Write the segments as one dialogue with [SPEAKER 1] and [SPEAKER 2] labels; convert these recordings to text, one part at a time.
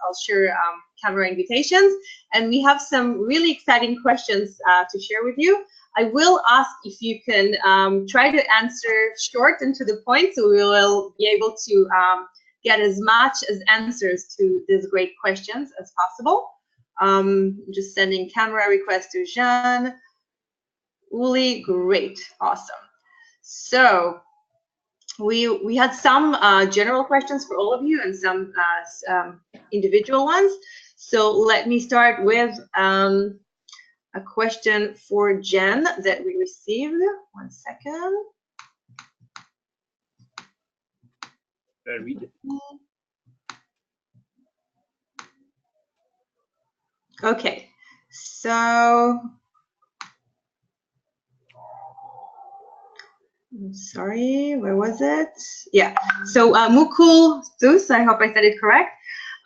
[SPEAKER 1] I'll share camera invitations, and we have some really exciting questions to share with you. I will ask if you can try to answer short and to the point, so we will be able to get as much as answers to these great questions as possible. Just sending camera request to Jean. Uli, great, awesome. So we had some general questions for all of you and some individual ones. So let me start with a question for Jen that we received. 1 second.
[SPEAKER 2] Should I read it?
[SPEAKER 1] Okay, so I'm sorry, where was it? Yeah, so Mukul Sus, I hope I said it correct,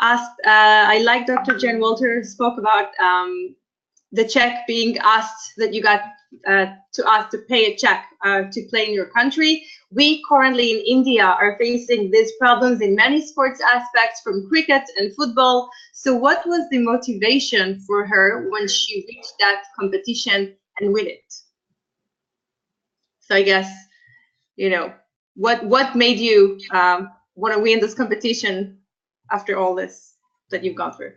[SPEAKER 1] asked, I like Dr. Jen Walter spoke about the check being asked, that you got to ask to pay a check to play in your country. We currently in India are facing these problems in many sports aspects, from cricket and football. So what was the motivation for her when she reached that competition and win it? So I guess, you know, what made you want to win this competition after all this that you've gone through?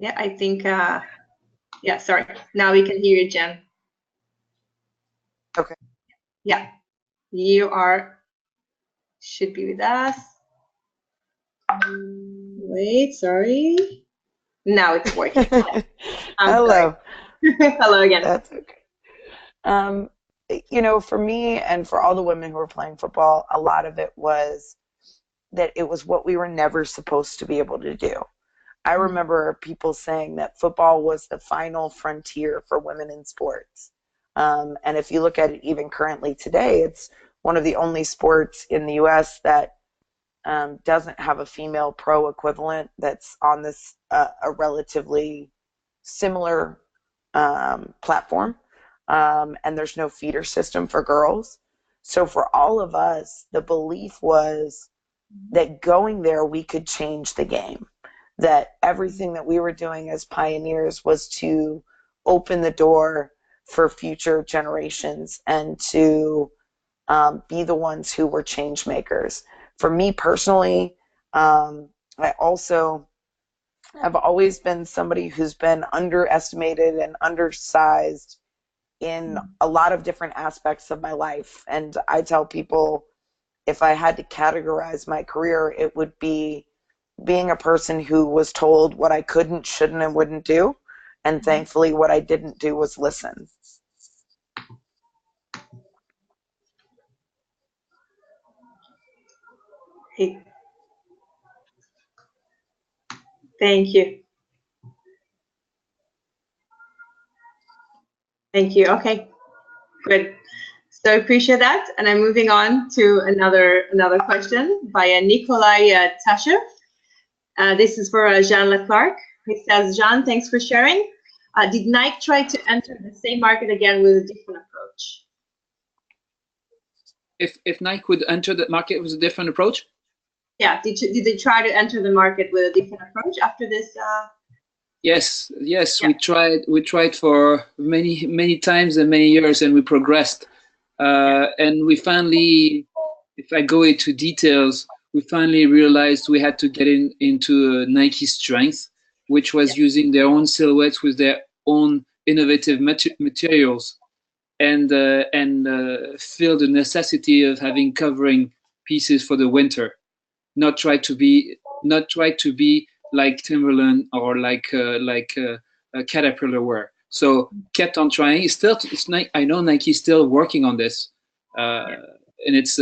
[SPEAKER 1] Yeah, I think, yeah, sorry. Now we can hear you, Jen.
[SPEAKER 3] Okay.
[SPEAKER 1] Yeah, you should be with us. Wait, sorry. Now it's working.
[SPEAKER 3] Hello.
[SPEAKER 1] Hello again.
[SPEAKER 3] That's okay. You know, for me and for all the women who were playing football, a lot of it was that it was what we were never supposed to be able to do. I remember people saying that football was the final frontier for women in sports. And if you look at it even currently today, it's one of the only sports in the U.S. that doesn't have a female pro equivalent that's on this a relatively similar platform. And there's no feeder system for girls. So for all of us, the belief was that going there, we could change the game. That everything that we were doing as pioneers was to open the door for future generations and to be the ones who were change makers. For me personally, I also have always been somebody who's been underestimated and undersized in a lot of different aspects of my life. And I tell people, if I had to categorize my career, it would be being a person who was told what I couldn't, shouldn't, and wouldn't do. And thankfully, what I didn't do was listen.
[SPEAKER 1] Thank you. Thank you. Okay, good. So I appreciate that. And I'm moving on to another question by Nikolai Tashev. This is for Jean Leclerc. He says, Jean, thanks for sharing. Did Nike try to enter the same market again with a different approach?
[SPEAKER 2] If Nike would enter that market with a different approach?
[SPEAKER 1] Yeah, did they try to enter the market with a different approach after this?
[SPEAKER 2] Yes, yeah. We tried for many times and many years, and we progressed. And we finally, if I go into details, we finally realized we had to get into Nike's strength, which was using their own silhouettes with their own innovative materials, and feel the necessity of having covering pieces for the winter. Not try to be like Timberland or like Caterpillar wear. So kept on trying. I know Nike's still working on this, and it's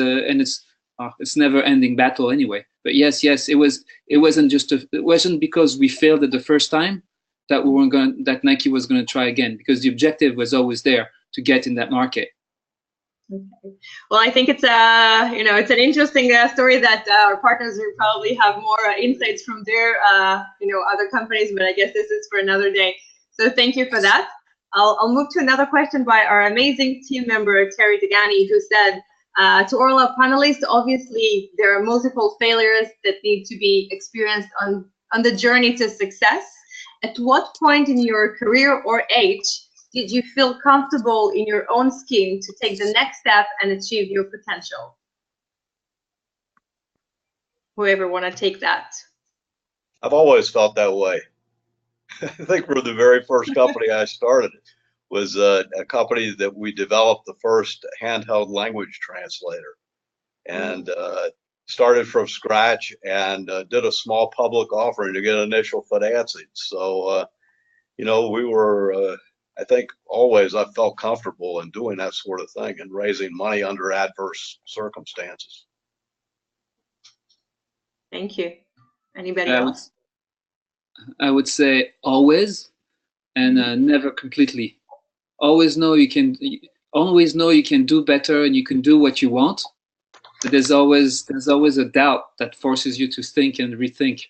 [SPEAKER 2] never ending battle anyway. But yes, it wasn't because we failed it the first time that Nike was going to try again, because the objective was always there to get in that market.
[SPEAKER 1] Okay. Well, I think it's it's an interesting story that our partners will probably have more insights from their other companies, but I guess this is for another day. So thank you for that. I'll move to another question by our amazing team member Terry Degani, who said, To all our panelists, obviously there are multiple failures that need to be experienced on the journey to success. At what point in your career or age did you feel comfortable in your own skin to take the next step and achieve your potential? Whoever want to take that.
[SPEAKER 4] I've always felt that way. I think from the very first company I started was a company that we developed the first handheld language translator, and started from scratch and did a small public offering to get initial financing. So, you know, we were, I think always I felt comfortable in doing that sort of thing and raising money under adverse circumstances.
[SPEAKER 1] Thank you. Anybody else?
[SPEAKER 2] I would say always, and never completely. Always know you can do better and you can do what you want. But there's always a doubt that forces you to think and rethink.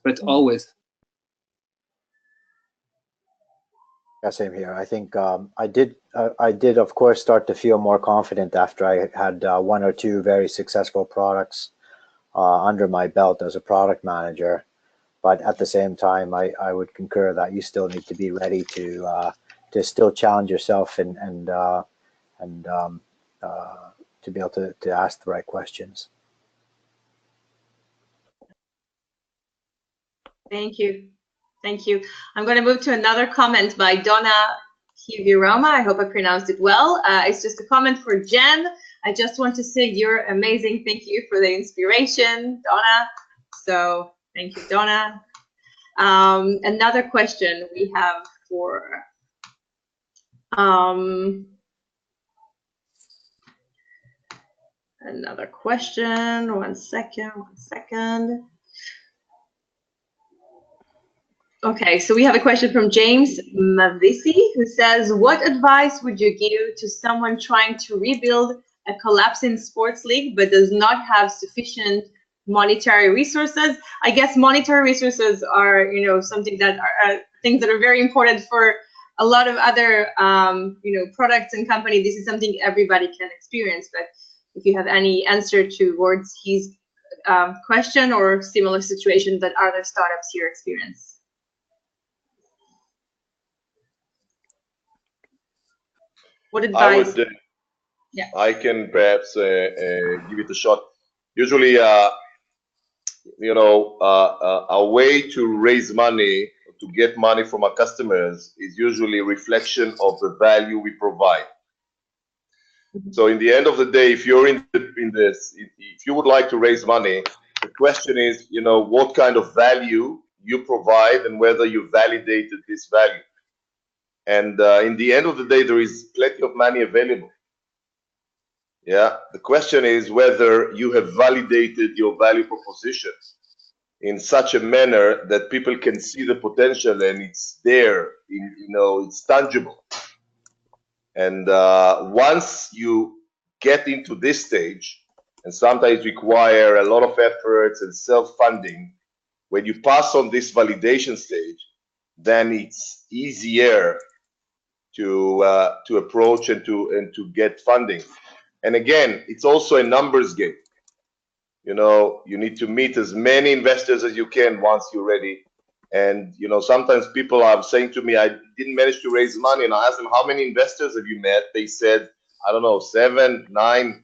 [SPEAKER 2] But always.
[SPEAKER 5] Yeah, same here. I think I did of course start to feel more confident after I had one or two very successful products under my belt as a product manager. But at the same time, I would concur that you still need to be ready to still challenge yourself and to be able to ask the right questions.
[SPEAKER 1] Thank you. Thank you. I'm going to move to another comment by Donna Kivirama. I hope I pronounced it well. It's just a comment for Jen. I just want to say you're amazing. Thank you for the inspiration, Donna. So thank you, Donna. Another question we have for another question. One second. Okay, so we have a question from James Mavisi, who says, what advice would you give to someone trying to rebuild a collapsing sports league but does not have sufficient monetary resources? I guess monetary resources are, you know, something that are things that are very important for a lot of other, you know, products and companies. This is something everybody can experience. But if you have any answer towards his question or similar situation that other startups here experience. What advice?
[SPEAKER 6] Yeah. I can perhaps give it a shot. Usually, you know, a way to raise money, to get money from our customers is usually a reflection of the value we provide. So in the end of the day, if you're in this, if you would like to raise money, the question is, you know, what kind of value you provide and whether you validated this value. And in the end of the day, there is plenty of money available. Yeah, the question is whether you have validated your value proposition in such a manner that people can see the potential and it's there, you know, it's tangible. And once you get into this stage, and sometimes require a lot of efforts and self-funding, when you pass on this validation stage, then it's easier to approach and to get funding. And again, it's also a numbers game. You know, you need to meet as many investors as you can once you're ready. And, you know, sometimes people are saying to me, I didn't manage to raise money. And I ask them, how many investors have you met? They said, I don't know, 7, 9.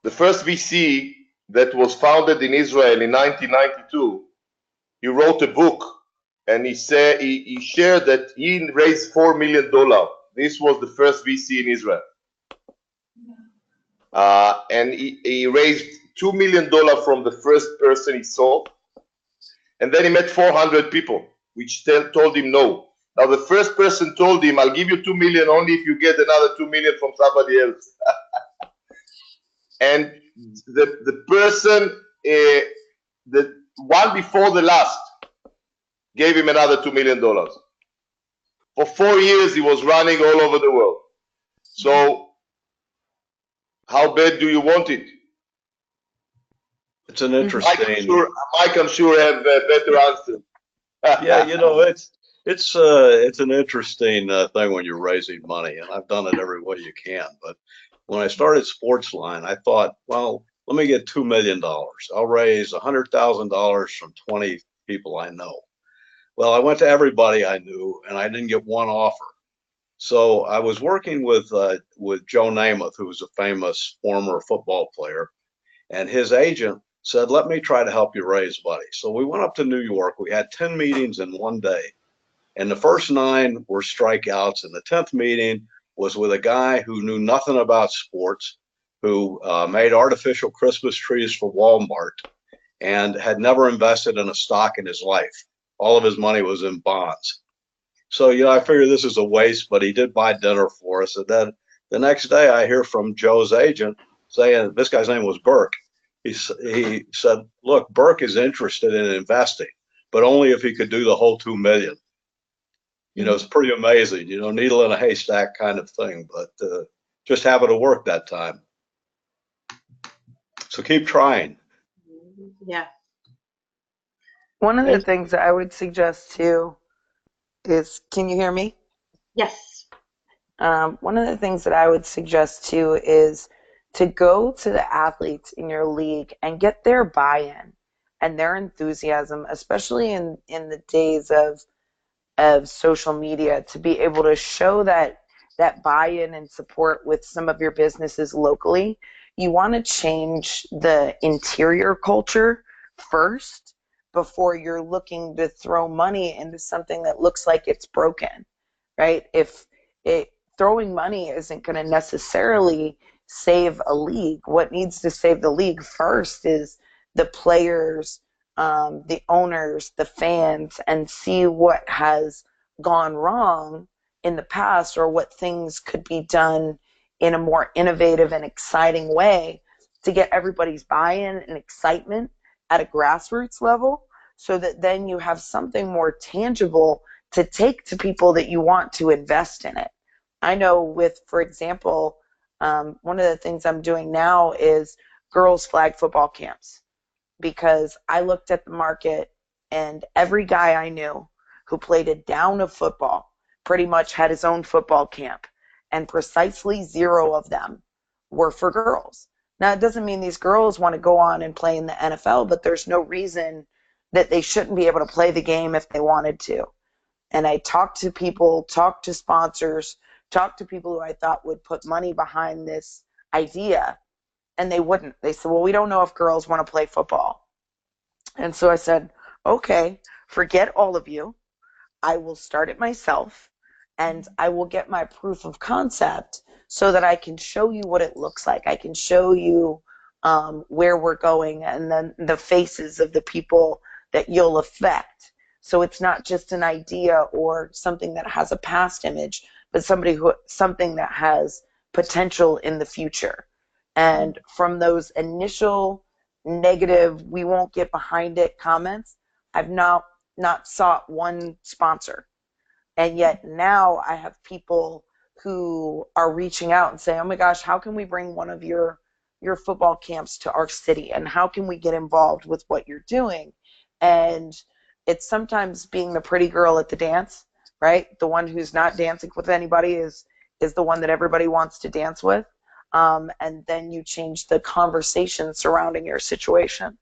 [SPEAKER 6] The first VC that was founded in Israel in 1992, he wrote a book. And he said he shared that he raised $4 million. This was the first VC in Israel. And he raised $2 million from the first person he saw. And then he met 400 people, which told him no. Now the first person told him, I'll give you 2 million only if you get another 2 million from somebody else. And the person, the one before the last, gave him another $2 million. For 4 years, he was running all over the world. So how bad do you want it?
[SPEAKER 4] It's an interesting.
[SPEAKER 6] Mike, I'm sure have a better answer.
[SPEAKER 4] Yeah, you know, it's an interesting thing when you're raising money, and I've done it every way you can. But when I started Sportsline, I thought, well, let me get $2 million. I'll raise $100,000 from 20 people I know. Well, I went to everybody I knew, and I didn't get one offer. So I was working with Joe Namath, who was a famous former football player, and his agent said, let me try to help you raise money. So we went up to New York. We had 10 meetings in one day, and the first 9 were strikeouts, and the 10th meeting was with a guy who knew nothing about sports, who made artificial Christmas trees for Walmart and had never invested in a stock in his life. All of his money was in bonds. So, I figured this is a waste, but he did buy dinner for us. And then the next day I hear from Joe's agent saying, this guy's name was Burke. He said, look, Burke is interested in investing, but only if he could do the whole 2 million. It's pretty amazing, needle in a haystack kind of thing, but just happened to work that time. So keep trying.
[SPEAKER 1] Yeah.
[SPEAKER 3] One of the things that I would suggest too is, can you hear me?
[SPEAKER 1] Yes.
[SPEAKER 3] One of the things that I would suggest too is to go to the athletes in your league and get their buy-in and their enthusiasm, especially in the days of social media, to be able to show that buy-in and support with some of your businesses locally. You want to change the interior culture first before you're looking to throw money into something that looks like it's broken, right? If throwing money isn't going to necessarily save a league, what needs to save the league first is the players, the owners, the fans, and see what has gone wrong in the past or what things could be done in a more innovative and exciting way to get everybody's buy-in and excitement at a grassroots level, so that then you have something more tangible to take to people that you want to invest in it. I know with, for example, one of the things I'm doing now is girls flag football camps, because I looked at the market and every guy I knew who played a down of football pretty much had his own football camp, and precisely 0 of them were for girls. Now, it doesn't mean these girls want to go on and play in the NFL, but there's no reason that they shouldn't be able to play the game if they wanted to. And I talked to people, talked to sponsors, talked to people who I thought would put money behind this idea, and they wouldn't. They said, well, we don't know if girls want to play football. And so I said, okay, forget all of you. I will start it myself, and I will get my proof of concept so that I can show you what it looks like. I can show you where we're going, and then the faces of the people that you'll affect. So it's not just an idea or something that has a past image, but something that has potential in the future. And from those initial negative, we won't get behind it comments, I've not sought one sponsor. And yet now I have people who are reaching out and saying, oh my gosh, how can we bring one of your football camps to our city? And how can we get involved with what you're doing? And it's sometimes being the pretty girl at the dance, right? The one who's not dancing with anybody is the one that everybody wants to dance with. And then you change the conversation surrounding your situation.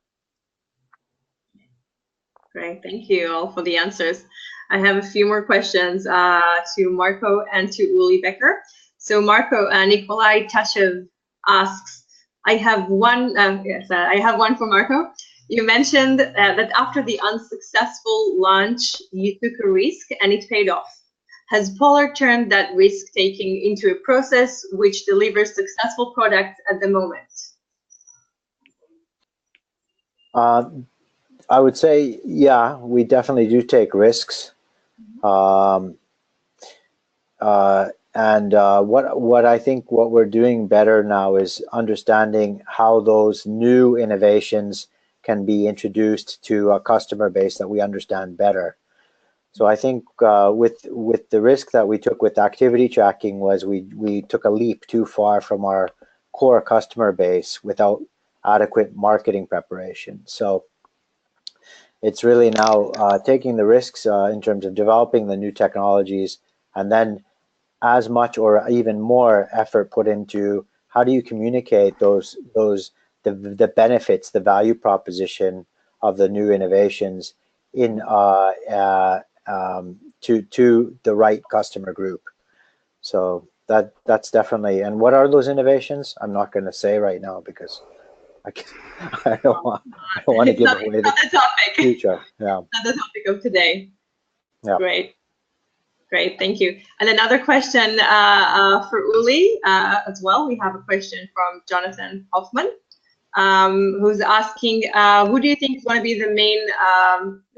[SPEAKER 1] Great, thank you all for the answers. I have a few more questions to Marco and to Uli Becker. So Marco, Nikolai Tashev asks, I have one for Marco. You mentioned that after the unsuccessful launch, you took a risk and it paid off. Has Polar turned that risk-taking into a process which delivers successful products at the moment?
[SPEAKER 5] I would say, yeah, we definitely do take risks. And what I think what we're doing better now is understanding how those new innovations can be introduced to a customer base that we understand better. So I think with the risk that we took with activity tracking was we took a leap too far from our core customer base without adequate marketing preparation. So it's really now taking the risks in terms of developing the new technologies, and then as much or even more effort put into how do you communicate the benefits, the value proposition of the new innovations in to the right customer group? So that's definitely. And what are those innovations? I'm not going to say right now because I don't want to give away the topic. Future. Yeah.
[SPEAKER 1] Not the topic of today.
[SPEAKER 5] Yeah.
[SPEAKER 1] Great, thank you. And another question for Uli as well. We have a question from Jonathan Hoffman, who's asking, who do you think is going to be the main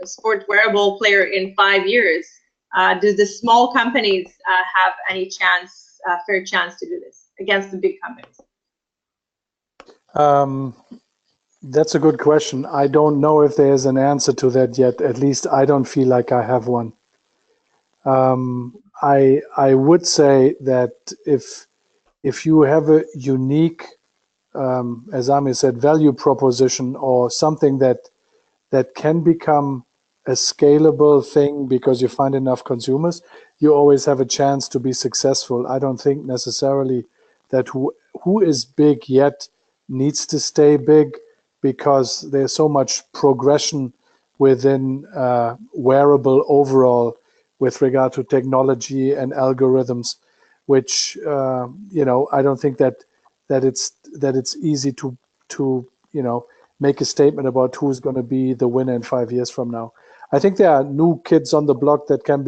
[SPEAKER 1] sport wearable player in 5 years? Do the small companies have any chance, fair chance to do this against the big companies?
[SPEAKER 7] That's a good question. I don't know if there's an answer to that yet. At least I don't feel like I have one. I would say that if you have a unique, as Ami said, value proposition or something that can become a scalable thing because you find enough consumers, you always have a chance to be successful. I don't think necessarily that who is big yet needs to stay big, because there's so much progression within wearable overall with regard to technology and algorithms, which I don't think that it's easy to make a statement about who's going to be the winner in 5 years from now. I think there are new kids on the block that can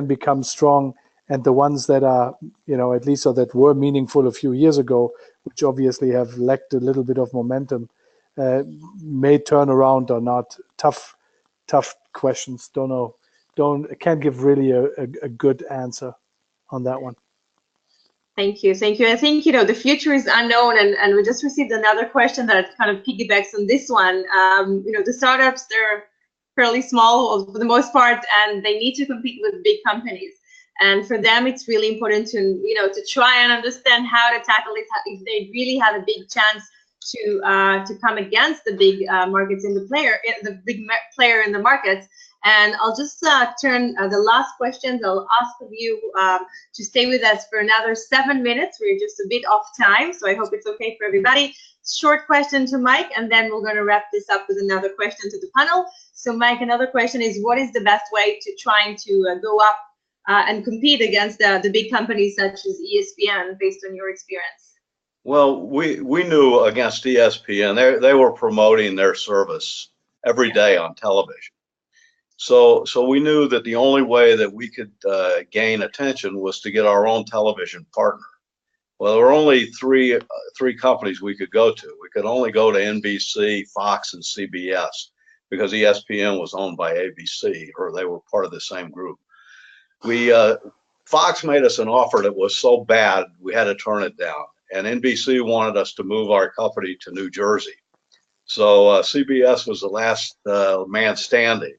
[SPEAKER 7] become strong, and the ones that are at least, or that were meaningful a few years ago, which obviously have lacked a little bit of momentum, may turn around or not. Tough questions. Don't know. Can't give really a good answer on that one.
[SPEAKER 1] Thank you. I think the future is unknown, and we just received another question that kind of piggybacks on this one. The startups, they're fairly small for the most part, and they need to compete with big companies. And for them, it's really important to try and understand how to tackle it, if they really have a big chance to come against the big markets in the big player in the markets. And I'll just turn the last questions. I'll ask of you to stay with us for another 7 minutes. We're just a bit off time, so I hope it's okay for everybody. Short question to Mike, and then we're going to wrap this up with another question to the panel. So Mike, another question is, what is the best way to trying to go up and compete against the big companies such as ESPN, based on your experience?
[SPEAKER 4] Well, we knew against ESPN, they were promoting their service every day on television. So we knew that the only way that we could gain attention was to get our own television partner. Well, there were only three companies we could go to. We could only go to NBC, Fox, and CBS, because ESPN was owned by ABC, or they were part of the same group. Fox made us an offer that was so bad we had to turn it down, and NBC wanted us to move our company to New Jersey. So CBS was the last man standing.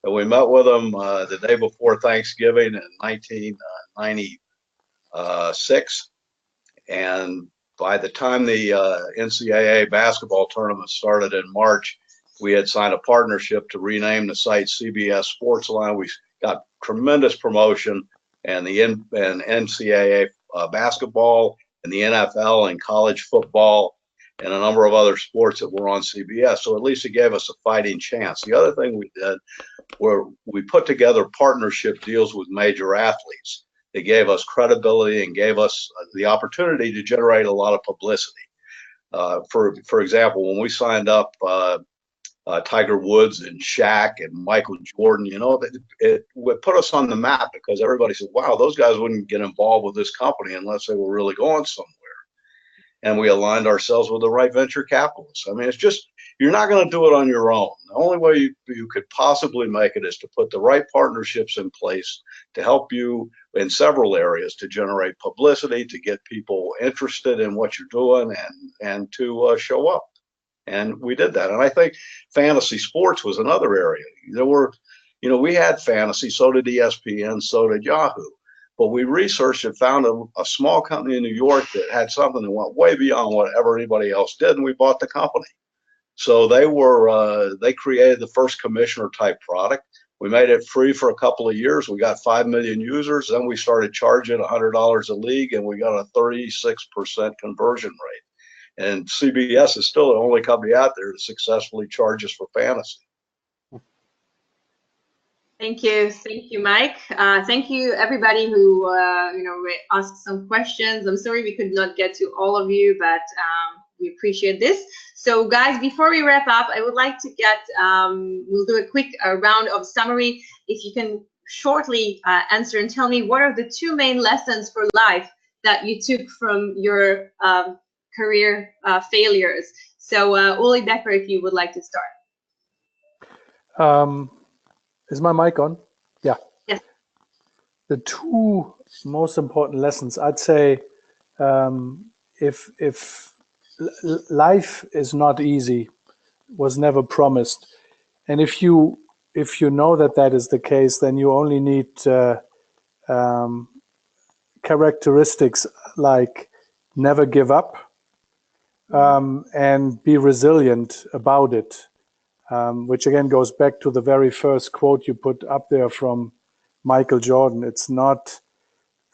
[SPEAKER 4] And we met with them the day before Thanksgiving in 1996. And by the time the NCAA basketball tournament started in March, we had signed a partnership to rename the site CBS Sportsline. We got tremendous promotion, and the NCAA basketball and the NFL and college football and a number of other sports that were on CBS. So at least it gave us a fighting chance. The other thing we did were we put together partnership deals with major athletes. They gave us credibility and gave us the opportunity to generate a lot of publicity. For example, when we signed up Tiger Woods and Shaq and Michael Jordan, it put us on the map, because everybody said, wow, those guys wouldn't get involved with this company unless they were really going somewhere. And we aligned ourselves with the right venture capitalists. I mean, it's just, you're not going to do it on your own. The only way you could possibly make it is to put the right partnerships in place to help you in several areas, to generate publicity, to get people interested in what you're doing, and to show up. And we did that. And I think fantasy sports was another area. We had fantasy, so did ESPN, so did Yahoo. But we researched and found a small company in New York that had something that went way beyond whatever anybody else did, and we bought the company. So they created the first commissioner type product. We made it free for a couple of years. We got 5 million users. Then we started charging $100 a league, and we got a 36% conversion rate. And CBS is still the only company out there that successfully charges for fantasy.
[SPEAKER 1] Thank you, Mike. Thank you, everybody who asked some questions. I'm sorry we could not get to all of you, but we appreciate this. So, guys, before we wrap up, I would like to get we'll do a quick round of summary. If you can shortly answer and tell me what are the 2 main lessons for life that you took from your career failures. So, Uli Becker, if you would like to start.
[SPEAKER 7] Is my mic on? Yeah.
[SPEAKER 1] Yes.
[SPEAKER 7] The 2 most important lessons, I'd say, if life is not easy, was never promised, and if you know that is the case, then you only need characteristics like never give up and be resilient about it. Which again goes back to the very first quote you put up there from Michael Jordan. It's not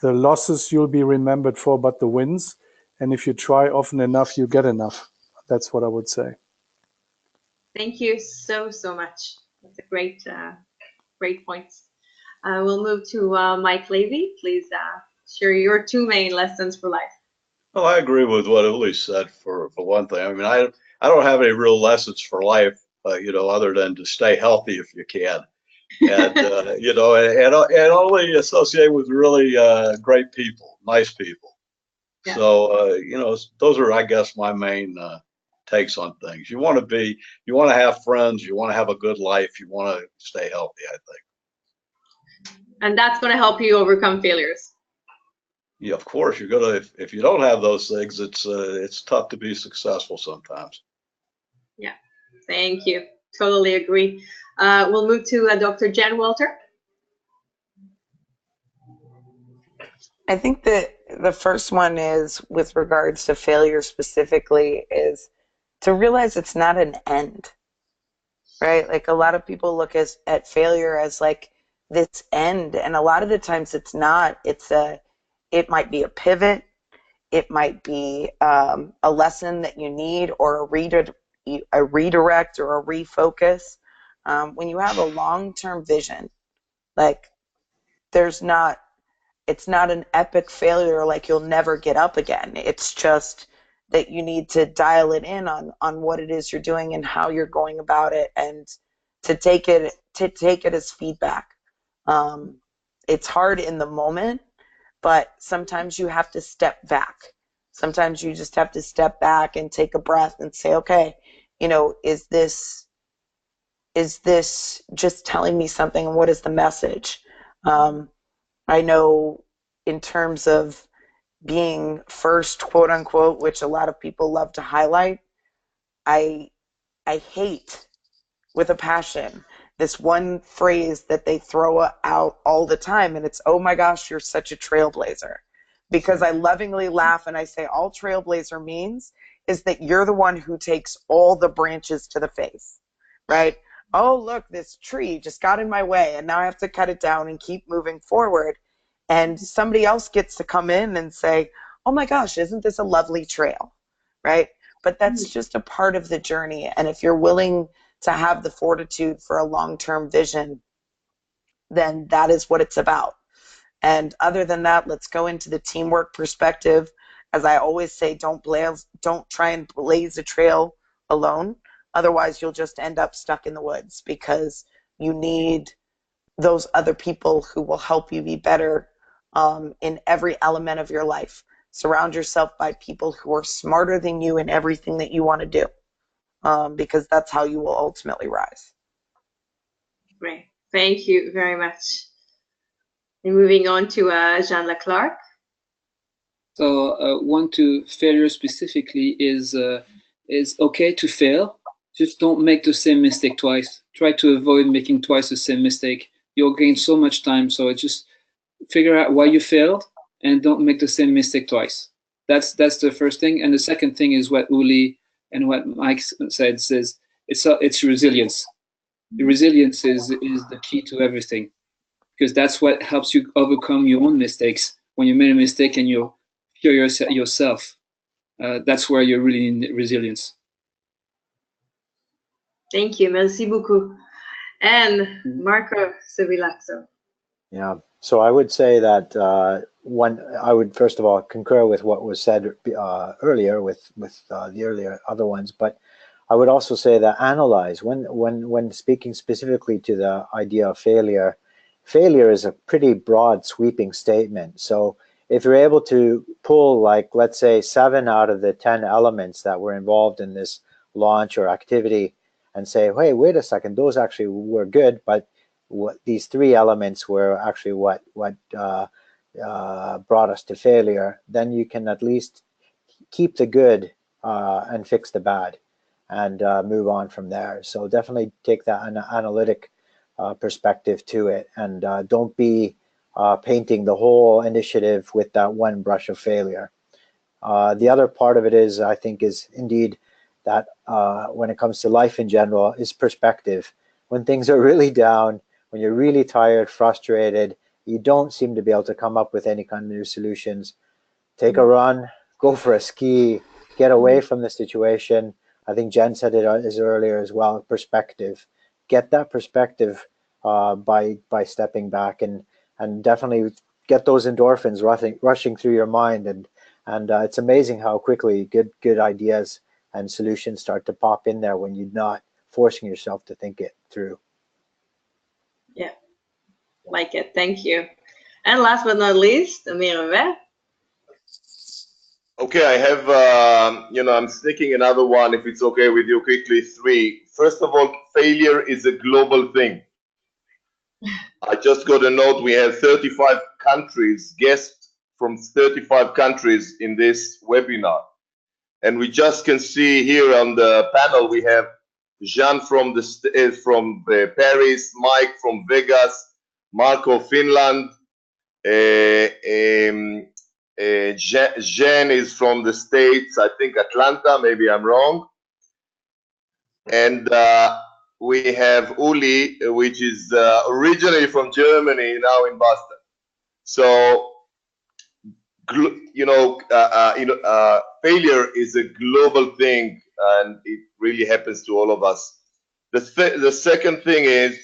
[SPEAKER 7] the losses you'll be remembered for, but the wins. And if you try often enough, you get enough. That's what I would say.
[SPEAKER 1] Thank you so much. That's a great point. We'll move to Mike Levy. Please share your 2 main lessons for life.
[SPEAKER 4] Well, I agree with what Uli said for one thing. I mean, I don't have any real lessons for life. Other than to stay healthy if you can, and and only associate with really great people, nice people. Yeah. So those are, I guess, my main takes on things. You want to have friends, you want to have a good life, you want to stay healthy, I think.
[SPEAKER 1] And that's going to help you overcome failures.
[SPEAKER 4] Yeah, of course. You're gonna if you don't have those things, it's tough to be successful sometimes.
[SPEAKER 1] Yeah. Thank you. Totally agree. We'll move to Dr. Jen Walter.
[SPEAKER 3] I think that the first one is, with regards to failure specifically, is to realize it's not an end, right? Like, a lot of people look at failure as like this end, and a lot of the times it's not. It might be a pivot. It might be a lesson that you need, or a redirect or a refocus. When you have a long-term vision, like, it's not an epic failure like you'll never get up again. It's just that you need to dial it in on what it is you're doing and how you're going about it, and to take it as feedback. It's hard in the moment, but sometimes you have to step back. Sometimes you just have to step back and take a breath and say, okay, is this just telling me something, and what is the message? I know, in terms of being first, quote unquote, which a lot of people love to highlight, I hate with a passion this one phrase that they throw out all the time, and it's, oh my gosh, you're such a trailblazer. Because I lovingly laugh and I say, all trailblazer means is that you're the one who takes all the branches to the face, right? Oh, look, this tree just got in my way, and now I have to cut it down and keep moving forward. And somebody else gets to come in and say, oh my gosh, isn't this a lovely trail, right? But that's just a part of the journey. And if you're willing to have the fortitude for a long-term vision, then that is what it's about. And other than that, let's go into the teamwork perspective. As I always say, don't try and blaze a trail alone. Otherwise, you'll just end up stuck in the woods, because you need those other people who will help you be better in every element of your life. Surround yourself by people who are smarter than you in everything that you want to do, because that's how you will ultimately rise.
[SPEAKER 1] Great. Thank you very much. And moving on to Jean Leclerc.
[SPEAKER 2] So one to failure specifically is okay to fail. Just don't make the same mistake twice. Try to avoid making twice the same mistake. You'll gain so much time. So just figure out why you failed and don't make the same mistake twice. That's the first thing. And the second thing is what Uli and what Mike said, says it's resilience. resilience is the key to everything, because that's what helps you overcome your own mistakes. When you made a mistake and you fear yourself, that's where you're really in resilience.
[SPEAKER 1] Thank you. Merci beaucoup. And Marco Civilazzo.
[SPEAKER 5] Yeah. So I would say that I would first of all concur with what was said earlier with the earlier other ones, but I would also say that analyze when speaking specifically to the idea of failure. Failure is a pretty broad, sweeping statement. So if you're able to pull, like, let's say 7 out of the 10 elements that were involved in this launch or activity, and say, hey, wait a second, those actually were good, but these 3 elements were actually what brought us to failure, then you can at least keep the good and fix the bad, and move on from there. So definitely take that analytic perspective to it, and don't be painting the whole initiative with that one brush of failure. The other part of it is, I think, is indeed that when it comes to life in general, is perspective. When things are really down, when you're really tired, frustrated, you don't seem to be able to come up with any kind of new solutions, take a run, go for a ski, get away from the situation. I think Jen said it earlier as well, perspective. Get that perspective by stepping back, and definitely get those endorphins rushing through your mind, and it's amazing how quickly good ideas and solutions start to pop in there when you're not forcing yourself to think it through.
[SPEAKER 1] Yeah, like it. Thank you. And last but not least, Amir.
[SPEAKER 6] Okay, I have, I'm sticking another one, if it's okay with you, quickly, 3. First of all, failure is a global thing. I just got a note, we have 35 countries, guests from 35 countries in this webinar. And we just can see here on the panel, we have Jean from Paris, Mike from Vegas, Marco, Finland, Jen is from the States, I think Atlanta, maybe I'm wrong. And we have Uli, which is originally from Germany, now in Boston. So, failure is a global thing, and it really happens to all of us. The second thing is,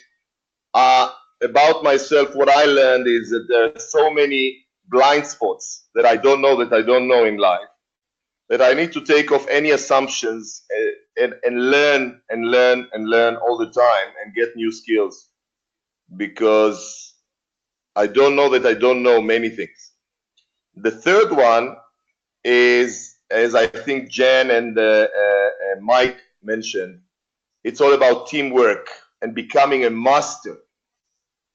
[SPEAKER 6] about myself, what I learned is that there are so many blind spots that I don't know in life, that I need to take off any assumptions and learn all the time and get new skills, because I don't know that I don't know many things. The third one is, as I think Jen and Mike mentioned, it's all about teamwork and becoming a master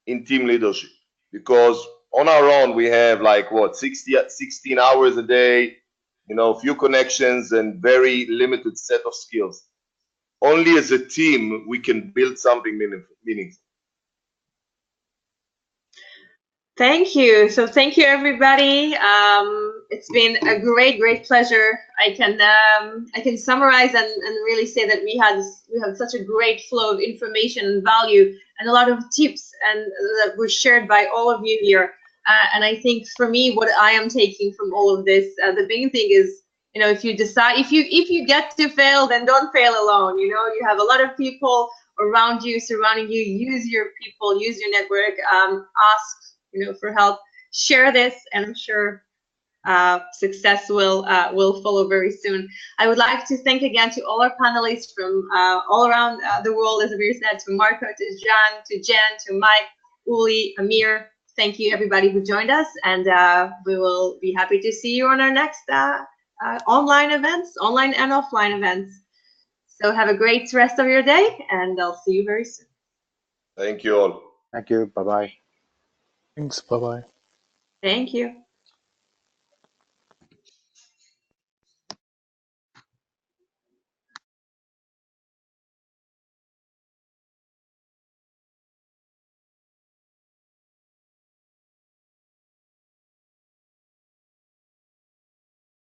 [SPEAKER 6] in team leadership, because on our own we have 16 hours a day, few connections and very limited set of skills. Only as a team we can build something meaningful.
[SPEAKER 1] Thank you. So thank you, everybody. It's been a great pleasure. I can summarize and really say that we had such a great flow of information and value, and a lot of tips that were shared by all of you here. And I think for me, what I am taking from all of this, the main thing is, if you decide, if you get to fail, then don't fail alone. You have a lot of people around you, surrounding you. Use your people, use your network. Ask for help. Share this, and I'm sure success will follow very soon. I would like to thank again to all our panelists from all around the world, as Amir said, to Marco, to Jean, to Jen, to Mike, Uli, Amir. Thank you, everybody who joined us, and we will be happy to see you on our next online events, online and offline events. So have a great rest of your day, and I'll see you very soon.
[SPEAKER 6] Thank you all.
[SPEAKER 5] Thank you. Bye-bye.
[SPEAKER 7] Thanks. Bye-bye.
[SPEAKER 1] Thank you.